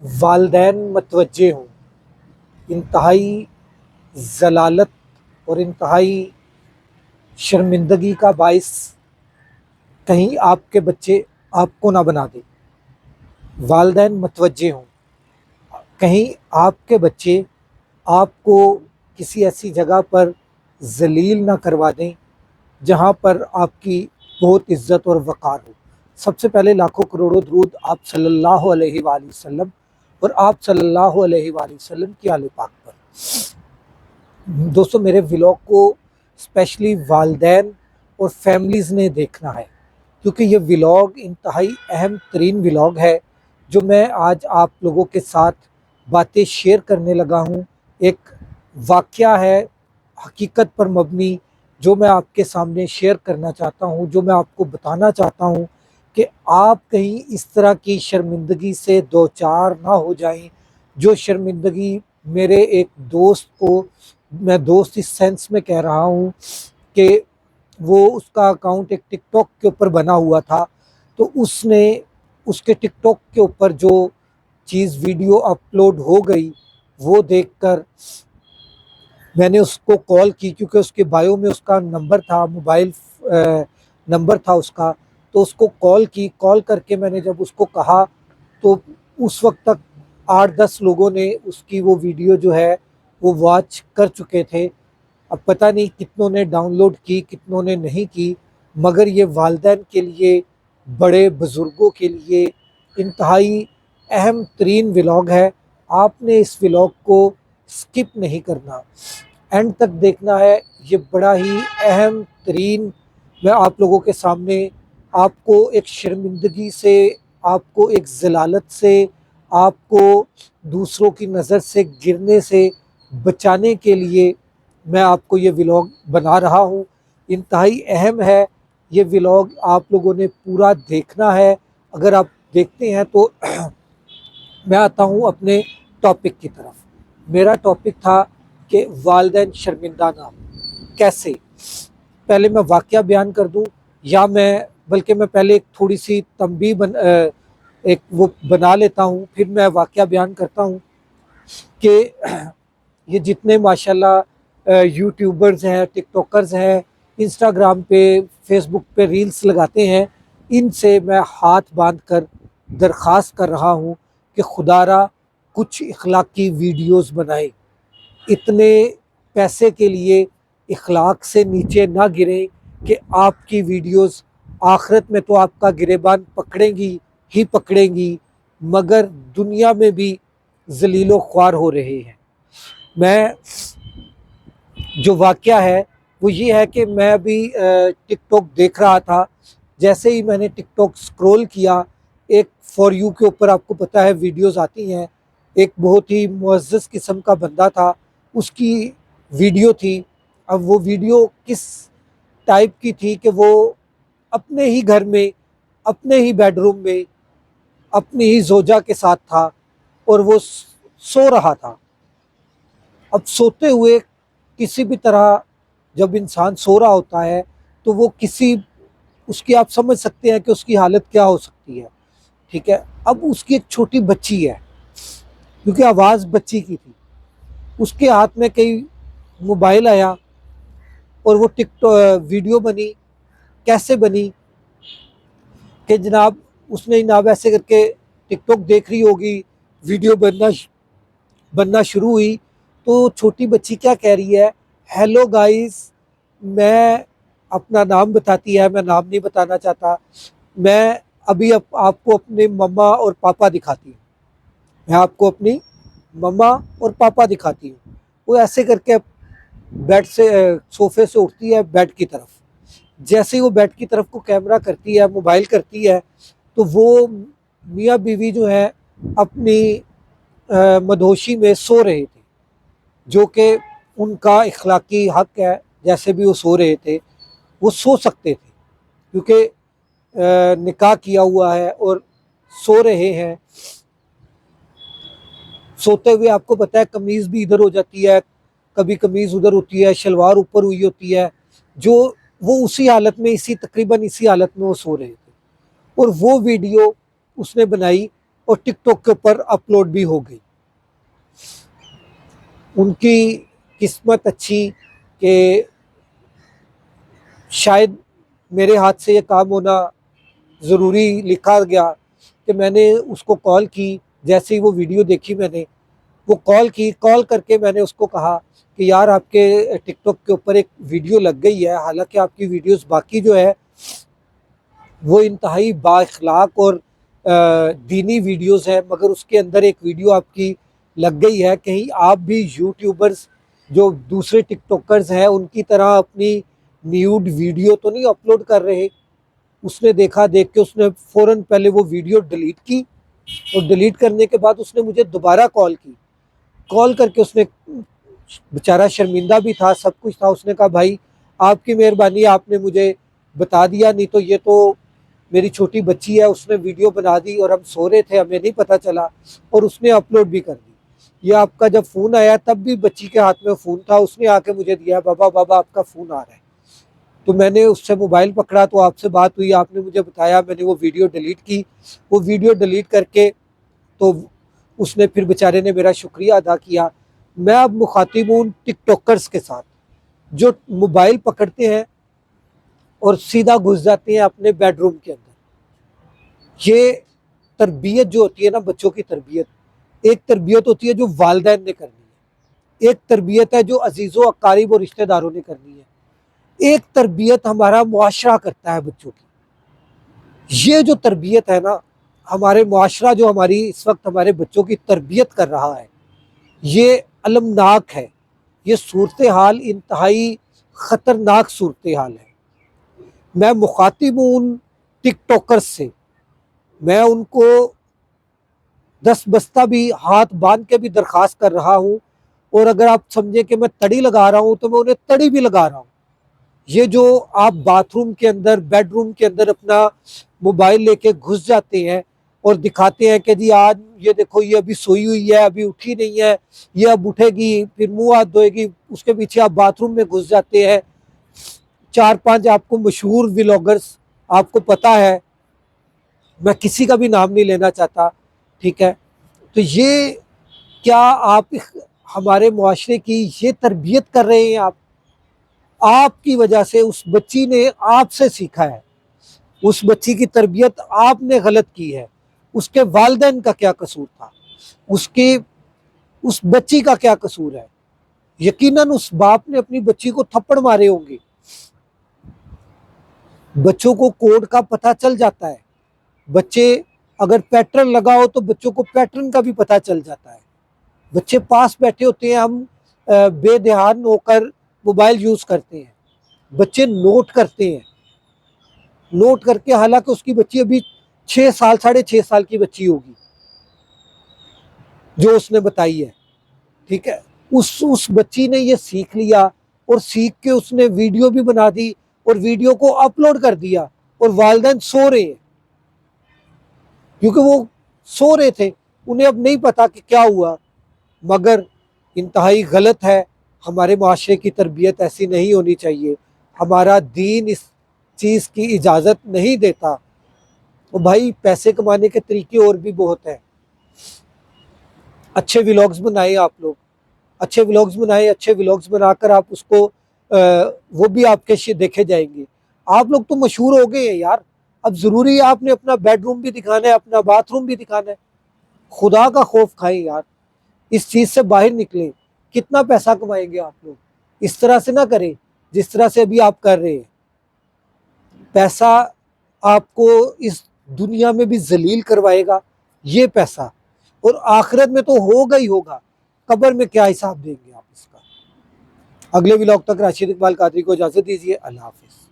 والدین متوجہ ہوں، انتہائی ضلالت اور انتہائی شرمندگی کا باعث کہیں آپ کے بچے آپ کو نہ بنا دیں۔ والدین متوجہ ہوں، کہیں آپ کے بچے آپ کو کسی ایسی جگہ پر ذلیل نہ کروا دیں جہاں پر آپ کی بہت عزت اور وقار ہو۔ سب سے پہلے لاکھوں کروڑوں درود آپ صلی اللہ علیہ وآلہ وسلم اور آپ صلی اللہ علیہ وآلہ وسلم کی آل پاک پر۔ دوستو، میرے ولاگ کو اسپیشلی والدین اور فیملیز نے دیکھنا ہے، کیونکہ یہ ولاگ انتہائی اہم ترین ولاگ ہے جو میں آج آپ لوگوں کے ساتھ باتیں شیئر کرنے لگا ہوں۔ ایک واقعہ ہے حقیقت پر مبنی جو میں آپ کے سامنے شیئر کرنا چاہتا ہوں، جو میں آپ کو بتانا چاہتا ہوں کہ آپ کہیں اس طرح کی شرمندگی سے دوچار نہ ہو جائیں جو شرمندگی میرے ایک دوست کو، میں دوست اس سینس میں کہہ رہا ہوں کہ وہ اس کا اکاؤنٹ ایک ٹک ٹاک کے اوپر بنا ہوا تھا، تو اس نے اس کے ٹک ٹاک کے اوپر جو چیز ویڈیو اپلوڈ ہو گئی وہ دیکھ کر میں نے اس کو کال کی، کیونکہ اس کے بایو میں اس کا نمبر تھا، موبائل نمبر تھا اس کا، تو اس کو کال کی۔ کال کر کے میں نے جب اس کو کہا تو اس وقت تک 8-10 لوگوں نے اس کی وہ ویڈیو جو ہے وہ واچ کر چکے تھے۔ اب پتہ نہیں کتنوں نے ڈاؤن لوڈ کی، کتنوں نے نہیں کی، مگر یہ والدین کے لیے، بڑے بزرگوں کے لیے انتہائی اہم ترین ولاگ ہے۔ آپ نے اس ولاگ کو سکپ نہیں کرنا، اینڈ تک دیکھنا ہے۔ یہ بڑا ہی اہم ترین، میں آپ لوگوں کے سامنے آپ کو ایک شرمندگی سے، آپ کو ایک ذلالت سے، آپ کو دوسروں کی نظر سے گرنے سے بچانے کے لیے میں آپ کو یہ ولاگ بنا رہا ہوں۔ انتہائی اہم ہے یہ ولاگ، آپ لوگوں نے پورا دیکھنا ہے۔ اگر آپ دیکھتے ہیں تو میں آتا ہوں اپنے ٹاپک کی طرف۔ میرا ٹاپک تھا کہ والدین شرمندہ نہ ہوں۔ کیسے؟ پہلے میں واقعہ بیان کر دوں، یا بلکہ میں پہلے ایک تھوڑی سی تنبیہ ایک وہ بنا لیتا ہوں، پھر میں واقعہ بیان کرتا ہوں کہ یہ جتنے ماشاءاللہ یوٹیوبرز ہیں، ٹک ٹاکرز ہیں، انسٹاگرام پہ، فیس بک پہ ریلز لگاتے ہیں، ان سے میں ہاتھ باندھ کر درخواست کر رہا ہوں کہ خدا را کچھ اخلاقی ویڈیوز بنائیں۔ اتنے پیسے کے لیے اخلاق سے نیچے نہ گریں کہ آپ کی ویڈیوز آخرت میں تو آپ کا گریبان پکڑیں گی ہی پکڑیں گی، مگر دنیا میں بھی ذلیل و خوار ہو رہے ہیں۔ میں جو واقعہ ہے وہ یہ ہے کہ میں ابھی ٹک ٹاک دیکھ رہا تھا، جیسے ہی میں نے ٹک ٹاک سکرول کیا، ایک فار یو کے اوپر آپ کو پتہ ہے ویڈیوز آتی ہیں، ایک بہت ہی معزز قسم کا بندہ تھا، اس کی ویڈیو تھی۔ اب وہ ویڈیو کس ٹائپ کی تھی کہ وہ اپنے ہی گھر میں، اپنے ہی بیڈ روم میں، اپنی ہی زوجہ کے ساتھ تھا اور وہ سو رہا تھا۔ اب سوتے ہوئے کسی بھی طرح جب انسان سو رہا ہوتا ہے تو وہ اس کی آپ سمجھ سکتے ہیں کہ اس کی حالت کیا ہو سکتی ہے، ٹھیک ہے۔ اب اس کی ایک چھوٹی بچی ہے، کیونکہ آواز بچی کی تھی، اس کے ہاتھ میں کئی موبائل آیا اور وہ ویڈیو بنی۔ کیسے بنی کہ جناب اس نے جناب ایسے کر کے ٹک ٹاک دیکھ رہی ہوگی، ویڈیو بننا شروع ہوئی، تو چھوٹی بچی کیا کہہ رہی ہے، ہیلو گائز، میں اپنا نام بتاتی ہے، میں نام نہیں بتانا چاہتا، میں ابھی آپ کو اپنے مما اور پاپا دکھاتی ہوں، میں آپ کو اپنی مما اور پاپا دکھاتی ہوں۔ وہ ایسے کر کے بیڈ سے، صوفے سے اٹھتی ہے بیڈ کی طرف۔ جیسے ہی وہ بیڈ کی طرف کو کیمرہ کرتی ہے، موبائل کرتی ہے، تو وہ میاں بیوی جو ہے اپنی مدہوشی میں سو رہے تھے، جو کہ ان کا اخلاقی حق ہے، جیسے بھی وہ سو رہے تھے وہ سو سکتے تھے، کیونکہ نکاح کیا ہوا ہے اور سو رہے ہیں۔ سوتے ہوئے آپ کو پتہ ہے قمیض بھی ادھر ہو جاتی ہے، کبھی قمیض ادھر ہوتی ہے، شلوار اوپر ہوئی ہوتی ہے، جو وہ اسی حالت میں، تقریباً اسی حالت میں وہ سو رہے تھے۔ اور وہ ویڈیو اس نے بنائی اور ٹک ٹاک کے اوپر اپلوڈ بھی ہو گئی۔ ان کی قسمت اچھی کہ شاید میرے ہاتھ سے یہ کام ہونا ضروری لکھا گیا کہ میں نے اس کو کال کی، جیسے ہی وہ ویڈیو دیکھی میں نے، وہ کال کر کے میں نے اس کو کہا کہ یار آپ کے ٹک ٹاک کے اوپر ایک ویڈیو لگ گئی ہے، حالانکہ آپ کی ویڈیوز باقی جو ہے وہ انتہائی با اخلاق اور دینی ویڈیوز ہیں، مگر اس کے اندر ایک ویڈیو آپ کی لگ گئی ہے، کہیں آپ بھی یوٹیوبرز جو دوسرے ٹک ٹاکرز ہیں ان کی طرح اپنی نیوڈ ویڈیو تو نہیں اپلوڈ کر رہے۔ اس نے دیکھا، دیکھ کے اس نے فوراً پہلے وہ ویڈیو ڈیلیٹ کی، اور ڈیلیٹ کرنے کے بعد اس نے مجھے دوبارہ کال کی۔ کال کر کے اس نے، بیچارہ شرمندہ بھی تھا، سب کچھ تھا، اس نے کہا بھائی آپ کی مہربانی، آپ نے مجھے بتا دیا، نہیں تو یہ تو میری چھوٹی بچی ہے، اس نے ویڈیو بنا دی اور ہم سو رہے تھے، ہمیں نہیں پتہ چلا، اور اس نے اپلوڈ بھی کر دی۔ یہ آپ کا جب فون آیا تب بھی بچی کے ہاتھ میں فون تھا، اس نے آ کے مجھے دیا، بابا آپ کا فون آ رہا ہے۔ تو میں نے اس سے موبائل پکڑا تو آپ سے بات ہوئی، آپ نے مجھے بتایا، میں نے وہ ویڈیو ڈیلیٹ کی۔ وہ ویڈیو ڈیلیٹ کر کے تو اس نے پھر بیچارے نے میرا شکریہ ادا کیا۔ میں اب مخاطب ہوں ٹک ٹاکرز کے ساتھ جو موبائل پکڑتے ہیں اور سیدھا گھس جاتے ہیں اپنے بیڈ روم کے اندر۔ یہ تربیت جو ہوتی ہے نا بچوں کی تربیت، ایک تربیت ہوتی ہے جو والدین نے کرنی ہے، ایک تربیت ہے جو عزیز و اقارب اور رشتہ داروں نے کرنی ہے، ایک تربیت ہمارا معاشرہ کرتا ہے بچوں کی۔ یہ جو تربیت ہے نا، ہمارے معاشرہ جو ہماری اس وقت ہمارے بچوں کی تربیت کر رہا ہے، یہ المناک ہے۔ یہ صورتحال انتہائی خطرناک صورتحال ہے۔ میں مخاطب ہوں ٹک ٹاکرز سے، میں ان کو دس بستہ بھی ہاتھ باندھ کے بھی درخواست کر رہا ہوں، اور اگر آپ سمجھیں کہ میں تڑی لگا رہا ہوں تو میں انہیں تڑی بھی لگا رہا ہوں۔ یہ جو آپ باتھ روم کے اندر، بیڈ روم کے اندر اپنا موبائل لے کے گھس جاتے ہیں اور دکھاتے ہیں کہ جی آج یہ دیکھو یہ ابھی سوئی ہوئی ہے، ابھی اٹھی نہیں ہے، یہ اب اٹھے گی پھر منہ ہاتھ دھوئے گی، اس کے پیچھے آپ باتھ روم میں گھس جاتے ہیں۔ 4-5 آپ کو مشہور ولاگرز آپ کو پتہ ہے، میں کسی کا بھی نام نہیں لینا چاہتا، ٹھیک ہے؟ تو یہ کیا آپ ہمارے معاشرے کی یہ تربیت کر رہے ہیں؟ آپ کی وجہ سے اس بچی نے آپ سے سیکھا ہے، اس بچی کی تربیت آپ نے غلط کی ہے۔ اس کے والدین کا کیا قصور تھا؟ اس بچی کا کیا قصور ہے؟ یقیناً اس باپ نے اپنی بچی کو تھپڑ مارے ہوں گے۔ بچوں کو کوڈ کا پتہ چل جاتا ہے، بچے اگر پیٹرن لگا ہو تو بچوں کو پیٹرن کا بھی پتہ چل جاتا ہے۔ بچے پاس بیٹھے ہوتے ہیں، ہم بے دھیان ہو کر موبائل یوز کرتے ہیں، بچے نوٹ کرتے ہیں، نوٹ کر کے، حالانکہ اس کی بچی ابھی 6 سال 6.5 سال کی بچی ہوگی جو اس نے بتائی ہے، ٹھیک ہے؟ اس بچی نے یہ سیکھ لیا، اور سیکھ کے اس نے ویڈیو بھی بنا دی اور ویڈیو کو اپلوڈ کر دیا، اور والدین سو رہے ہیں کیونکہ وہ سو رہے تھے، انہیں اب نہیں پتا کہ کیا ہوا، مگر انتہائی غلط ہے۔ ہمارے معاشرے کی تربیت ایسی نہیں ہونی چاہیے، ہمارا دین اس چیز کی اجازت نہیں دیتا۔ اور بھائی پیسے کمانے کے طریقے اور بھی بہت ہیں، اچھے ولاگز بنائیں، آپ لوگ اچھے ولاگز بنائیں، اچھے ولاگز بنا کر آپ اس کو وہ بھی آپ کے دیکھے جائیں گے۔ آپ لوگ تو مشہور ہو گئے ہیں یار، اب ضروری ہے آپ نے اپنا بیڈ روم بھی دکھانا ہے، اپنا باتھ روم بھی دکھانا ہے؟ خدا کا خوف کھائیں یار، اس چیز سے باہر نکلیں۔ کتنا پیسہ کمائیں گے آپ لوگ؟ اس طرح سے نہ کریں جس طرح سے ابھی آپ کر رہے ہیں۔ پیسہ آپ کو اس دنیا میں بھی ذلیل کروائے گا، یہ پیسہ، اور آخرت میں تو ہوگا ہی ہوگا، قبر میں کیا حساب دیں گے آپ اس کا۔ اگلے ولاگ تک راشد اقبال قادری کو اجازت دیجیے، اللہ حافظ۔